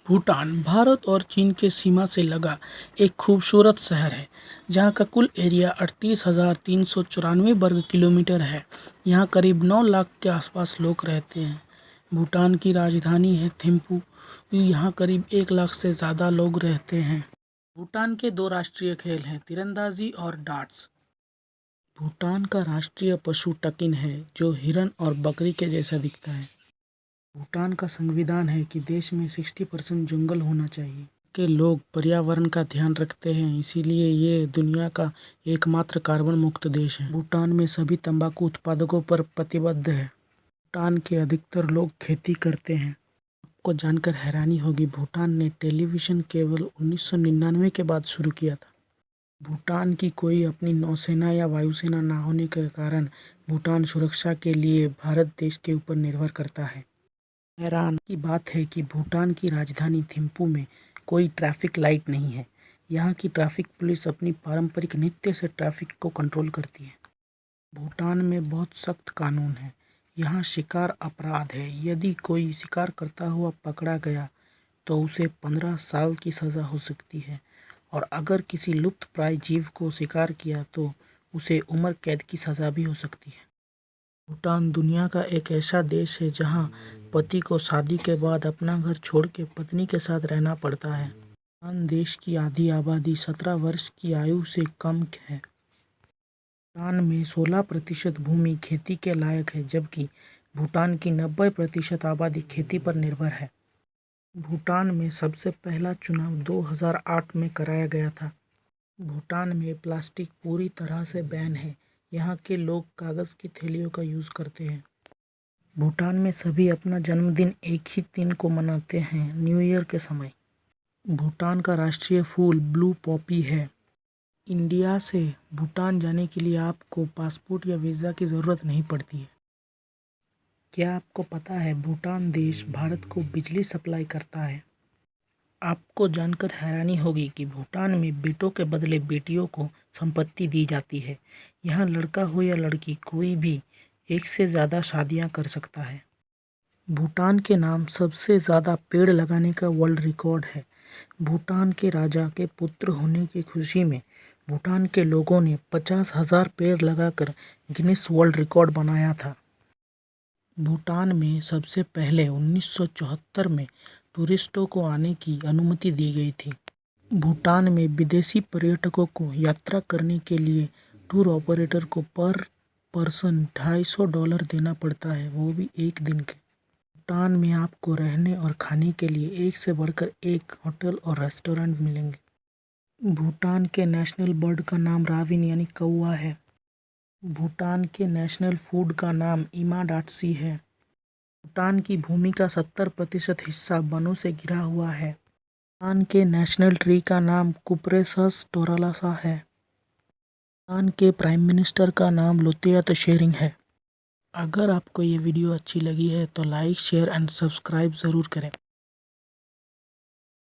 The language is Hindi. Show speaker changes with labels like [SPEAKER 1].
[SPEAKER 1] भूटान भारत और चीन के सीमा से लगा एक खूबसूरत शहर है जहाँ का कुल एरिया 38,394 वर्ग किलोमीटर है। यहाँ करीब 9 लाख के आसपास लोग रहते हैं। भूटान की राजधानी है थिम्पू। यहाँ करीब 1 लाख से ज़्यादा लोग रहते हैं। भूटान के दो राष्ट्रीय खेल हैं, तीरंदाजी और डार्ट्स। भूटान का राष्ट्रीय पशु टकिन है जो हिरन और बकरी के जैसा दिखता है। भूटान का संविधान है कि देश में 60% जंगल होना चाहिए। के लोग पर्यावरण का ध्यान रखते हैं, इसीलिए ये दुनिया का एकमात्र कार्बन मुक्त देश है। भूटान में सभी तंबाकू उत्पादकों पर प्रतिबद्ध है। भूटान के अधिकतर लोग खेती करते हैं। आपको जानकर हैरानी होगी, भूटान ने टेलीविज़न केवल 1999 के बाद शुरू किया था। भूटान की कोई अपनी नौसेना या वायुसेना ना होने के कारण भूटान सुरक्षा के लिए भारत देश के ऊपर निर्भर करता है। हैरान की बात है कि भूटान की राजधानी थिम्पू में कोई ट्रैफिक लाइट नहीं है। यहाँ की ट्रैफिक पुलिस अपनी पारंपरिक नृत्य से ट्रैफिक को कंट्रोल करती है। भूटान में बहुत सख्त कानून है। यहाँ शिकार अपराध है। यदि कोई शिकार करता हुआ पकड़ा गया तो उसे 15 साल की सज़ा हो सकती है और अगर किसी लुप्तप्राय जीव को शिकार किया तो उसे उम्र कैद की सज़ा भी हो सकती है। भूटान दुनिया का एक ऐसा देश है जहाँ पति को शादी के बाद अपना घर छोड़ के पत्नी के साथ रहना पड़ता है। भूटान देश की आधी आबादी 17 वर्ष की आयु से कम है। भूटान में 16% भूमि खेती के लायक है, जबकि भूटान की 90% आबादी खेती पर निर्भर है। भूटान में सबसे पहला चुनाव 2008 में कराया गया था। भूटान में प्लास्टिक पूरी तरह से बैन है। यहाँ के लोग कागज़ की थैलियों का यूज़ करते हैं। भूटान में सभी अपना जन्मदिन एक ही दिन को मनाते हैं, न्यू ईयर के समय। भूटान का राष्ट्रीय फूल ब्लू पॉपी है। इंडिया से भूटान जाने के लिए आपको पासपोर्ट या वीज़ा की ज़रूरत नहीं पड़ती है। क्या आपको पता है भूटान देश भारत को बिजली सप्लाई करता है? आपको जानकर हैरानी होगी कि भूटान में बेटों के बदले बेटियों को संपत्ति दी जाती है। यहाँ लड़का हो या लड़की, कोई भी एक से ज़्यादा शादियाँ कर सकता है। भूटान के नाम सबसे ज़्यादा पेड़ लगाने का वर्ल्ड रिकॉर्ड है। भूटान के राजा के पुत्र होने की खुशी में भूटान के लोगों ने 50,000 पेड़ लगाकर गिनीज वर्ल्ड रिकॉर्ड बनाया था। भूटान में सबसे पहले 1974 में टूरिस्टों को आने की अनुमति दी गई थी। भूटान में विदेशी पर्यटकों को यात्रा करने के लिए टूर ऑपरेटर को पर पर्सन $250 देना पड़ता है, वो भी एक दिन के। भूटान में आपको रहने और खाने के लिए एक से बढ़कर एक होटल और रेस्टोरेंट मिलेंगे। भूटान के नेशनल बर्ड का नाम राविन यानी कौवा है। भूटान के नेशनल फूड का नाम इमाडाटसी है। भूटान की भूमि का 70% हिस्सा वनों से घिरा हुआ है। भूटान के नेशनल ट्री का नाम कुपरेसस टोरालासा है। भूटान के प्राइम मिनिस्टर का नाम लोतेय त्शेरिंग है। अगर आपको ये वीडियो अच्छी लगी है तो लाइक, शेयर एंड सब्सक्राइब ज़रूर करें।